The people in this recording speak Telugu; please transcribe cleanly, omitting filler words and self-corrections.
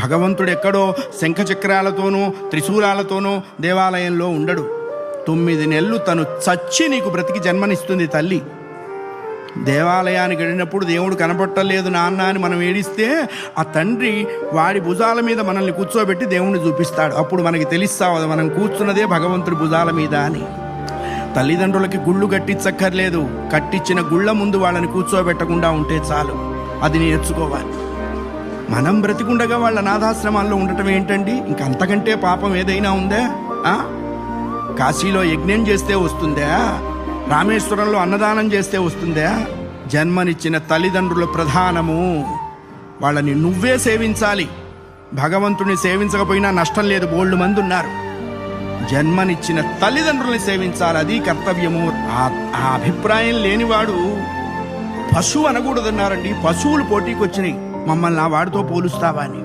భగవంతుడు ఎక్కడో శంఖచక్రాలతోనూ త్రిశూలాలతోనూ దేవాలయంలో ఉండడు. 9 నెలలు తను చచ్చి నీకు బ్రతికి జన్మనిస్తుంది తల్లి. దేవాలయానికి వెళ్ళినప్పుడు దేవుడు కనపట్టలేదు నాన్న అని మనం ఏడిస్తే ఆ తండ్రి వాడి భుజాల మీద మనల్ని కూర్చోబెట్టి దేవుణ్ణి చూపిస్తాడు. అప్పుడు మనకి తెలుస్తావు మనం కూర్చున్నదే భగవంతుడి భుజాల మీద అని. తల్లిదండ్రులకి గుళ్ళు కట్టించక్కర్లేదు, కట్టించిన గుళ్ళ ముందు వాళ్ళని కూర్చోబెట్టకుండా ఉంటే చాలు. అది నేర్చుకోవాలి. మనం బ్రతికుండగా వాళ్ళ అనాథాశ్రమాల్లో ఉండటం ఏంటండి? ఇంకంతకంటే పాపం ఏదైనా ఉందా? కాశీలో యజ్ఞం చేస్తే వస్తుందా? రామేశ్వరంలో అన్నదానం చేస్తే వస్తుందా? జన్మనిచ్చిన తల్లిదండ్రుల ప్రధానము. వాళ్ళని నువ్వే సేవించాలి. భగవంతుని సేవించకపోయినా నష్టం లేదు, బోల్డు మంది ఉన్నారు. జన్మనిచ్చిన తల్లిదండ్రుల్ని సేవించాలి, అది కర్తవ్యము. ఆ అభిప్రాయం లేనివాడు పశువు అనకూడదన్నారండి. పశువులు పోటీకి వచ్చినాయి, మమ్మల్ని ఆ వాడితో పోలుస్తావా అని.